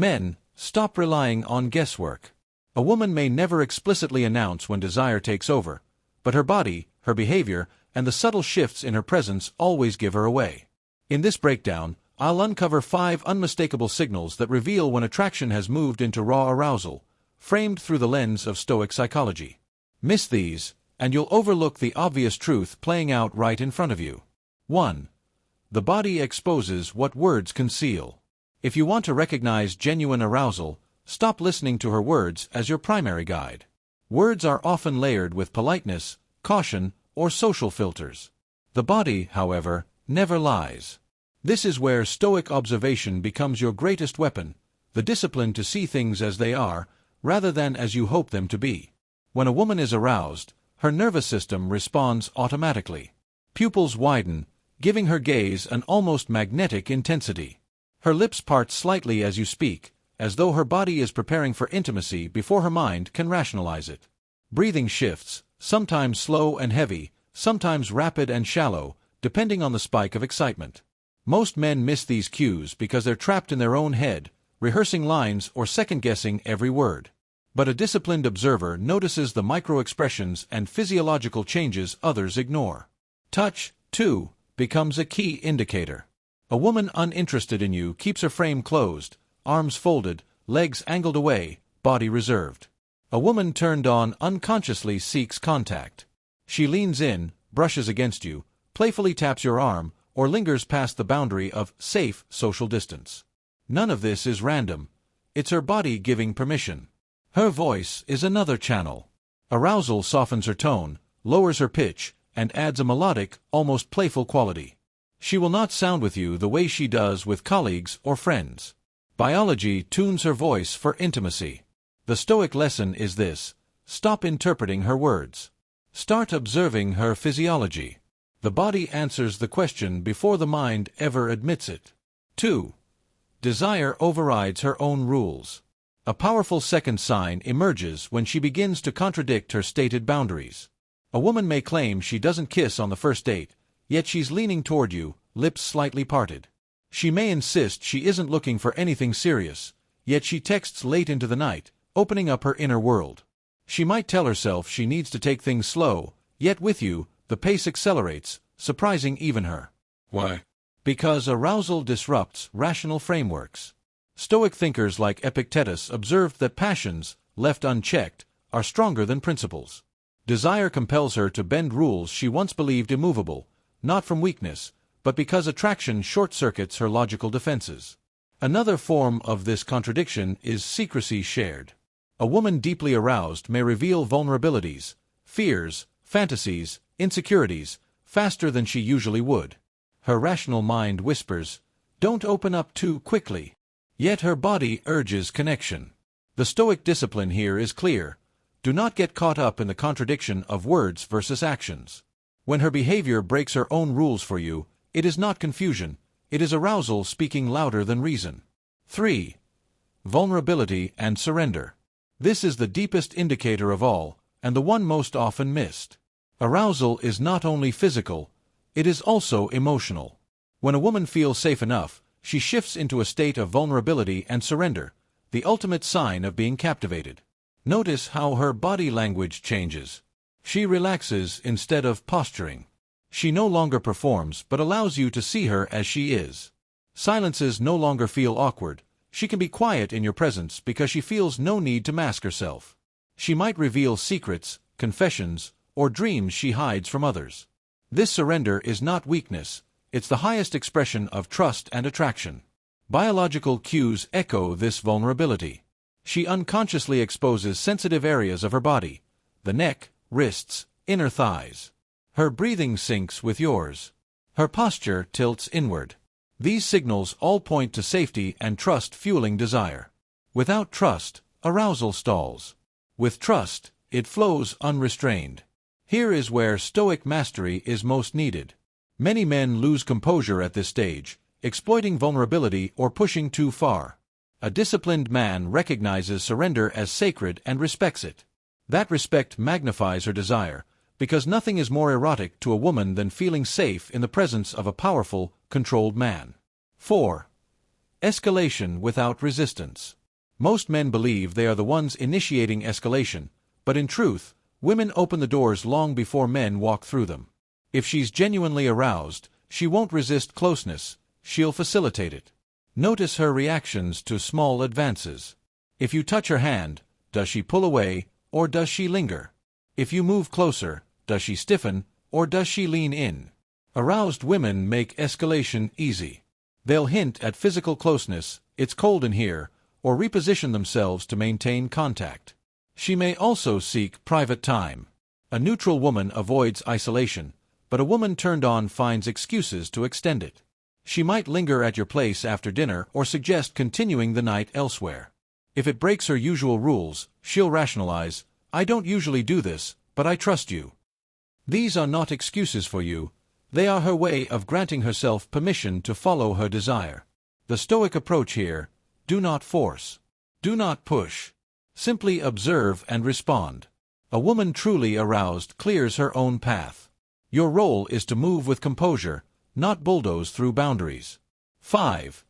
Men, stop relying on guesswork. A woman may never explicitly announce when desire takes over, but her body, her behavior, and the subtle shifts in her presence always give her away. In this breakdown, I'll uncover 5 unmistakable signals that reveal when attraction has moved into raw arousal, framed through the lens of Stoic psychology. Miss these, and you'll overlook the obvious truth playing out right in front of you. 1. The body exposes what words conceal. If you want to recognize genuine arousal, stop listening to her words as your primary guide. Words are often layered with politeness, caution, or social filters. The body, however, never lies. This is where Stoic observation becomes your greatest weapon, the discipline to see things as they are, rather than as you hope them to be. When a woman is aroused, her nervous system responds automatically. Pupils widen, giving her gaze an almost magnetic intensity. Her lips part slightly as you speak, as though her body is preparing for intimacy before her mind can rationalize it. Breathing shifts, sometimes slow and heavy, sometimes rapid and shallow, depending on the spike of excitement. Most men miss these cues because they're trapped in their own head, rehearsing lines or second-guessing every word. But a disciplined observer notices the micro-expressions and physiological changes others ignore. Touch, too, becomes a key indicator. A woman uninterested in you keeps her frame closed, arms folded, legs angled away, body reserved. A woman turned on unconsciously seeks contact. She leans in, brushes against you, playfully taps your arm, or lingers past the boundary of safe social distance. None of this is random. It's her body giving permission. Her voice is another channel. Arousal softens her tone, lowers her pitch, and adds a melodic, almost playful quality. She will not sound with you the way she does with colleagues or friends. Biology tunes her voice for intimacy. The Stoic lesson is this: stop interpreting her words. Start observing her physiology. The body answers the question before the mind ever admits it. 2. Desire overrides her own rules. A powerful second sign emerges when she begins to contradict her stated boundaries. A woman may claim she doesn't kiss on the first date, yet she's leaning toward you, lips slightly parted. She may insist she isn't looking for anything serious, yet she texts late into the night, opening up her inner world. She might tell herself she needs to take things slow, yet with you, the pace accelerates, surprising even her. Why? Because arousal disrupts rational frameworks. Stoic thinkers like Epictetus observed that passions, left unchecked, are stronger than principles. Desire compels her to bend rules she once believed immovable, not from weakness, but because attraction short-circuits her logical defenses. Another form of this contradiction is secrecy shared. A woman deeply aroused may reveal vulnerabilities, fears, fantasies, insecurities, faster than she usually would. Her rational mind whispers, "Don't open up too quickly." Yet her body urges connection. The Stoic discipline here is clear. Do not get caught up in the contradiction of words versus actions. When her behavior breaks her own rules for you, it is not confusion, it is arousal speaking louder than reason. 3. Vulnerability and surrender. This is the deepest indicator of all, and the one most often missed. Arousal is not only physical, it is also emotional. When a woman feels safe enough, she shifts into a state of vulnerability and surrender, the ultimate sign of being captivated. Notice how her body language changes. She relaxes instead of posturing. She no longer performs but allows you to see her as she is. Silences no longer feel awkward. She can be quiet in your presence because she feels no need to mask herself. She might reveal secrets, confessions, or dreams she hides from others. This surrender is not weakness. It's the highest expression of trust and attraction. Biological cues echo this vulnerability. She unconsciously exposes sensitive areas of her body, the neck, wrists, inner thighs. Her breathing syncs with yours. Her posture tilts inward. These signals all point to safety and trust fueling desire. Without trust, arousal stalls. With trust, it flows unrestrained. Here is where Stoic mastery is most needed. Many men lose composure at this stage, exploiting vulnerability or pushing too far. A disciplined man recognizes surrender as sacred and respects it. That respect magnifies her desire, because nothing is more erotic to a woman than feeling safe in the presence of a powerful, controlled man. 4. Escalation without resistance. Most men believe they are the ones initiating escalation, but in truth, women open the doors long before men walk through them. If she's genuinely aroused, she won't resist closeness, she'll facilitate it. Notice her reactions to small advances. If you touch her hand, does she pull away, or does she linger? If you move closer, does she stiffen, or does she lean in? Aroused women make escalation easy. They'll hint at physical closeness, "It's cold in here," or reposition themselves to maintain contact. She may also seek private time. A neutral woman avoids isolation, but a woman turned on finds excuses to extend it. She might linger at your place after dinner or suggest continuing the night elsewhere. If it breaks her usual rules, she'll rationalize, "I don't usually do this, but I trust you." These are not excuses for you. They are her way of granting herself permission to follow her desire. The Stoic approach here: do not force. Do not push. Simply observe and respond. A woman truly aroused clears her own path. Your role is to move with composure, not bulldoze through boundaries. 5.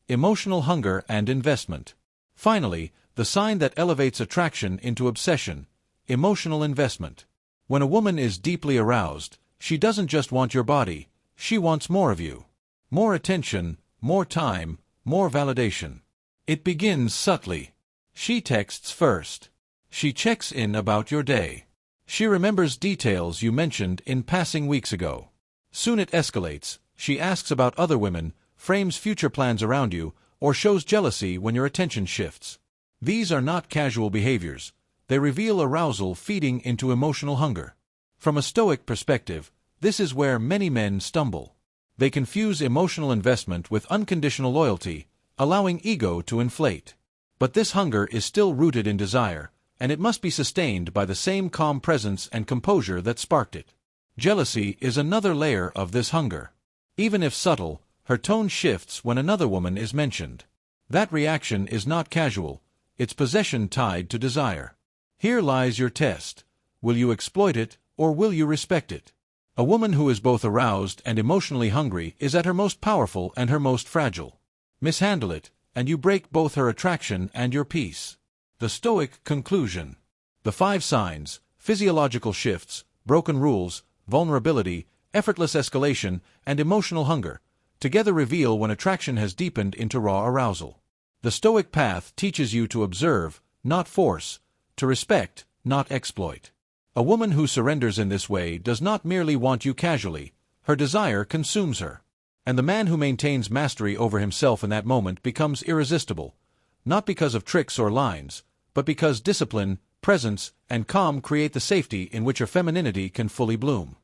Emotional hunger and investment. Finally, the sign that elevates attraction into obsession: emotional investment. When a woman is deeply aroused, she doesn't just want your body, she wants more of you. More attention, more time, more validation. It begins subtly. She texts first. She checks in about your day. She remembers details you mentioned in passing weeks ago. Soon it escalates. She asks about other women, frames future plans around you, or shows jealousy when your attention shifts. These are not casual behaviors. They reveal arousal feeding into emotional hunger. From a Stoic perspective, this is where many men stumble. They confuse emotional investment with unconditional loyalty, allowing ego to inflate. But this hunger is still rooted in desire, and it must be sustained by the same calm presence and composure that sparked it. Jealousy is another layer of this hunger. Even if subtle, her tone shifts when another woman is mentioned. That reaction is not casual, it's possession tied to desire. Here lies your test. Will you exploit it, or will you respect it? A woman who is both aroused and emotionally hungry is at her most powerful and her most fragile. Mishandle it, and you break both her attraction and your peace. The Stoic conclusion. The 5 signs: physiological shifts, broken rules, vulnerability, effortless escalation, and emotional hunger, together reveal when attraction has deepened into raw arousal. The Stoic path teaches you to observe, not force, to respect, not exploit. A woman who surrenders in this way does not merely want you casually, her desire consumes her. And the man who maintains mastery over himself in that moment becomes irresistible, not because of tricks or lines, but because discipline, presence, and calm create the safety in which her femininity can fully bloom.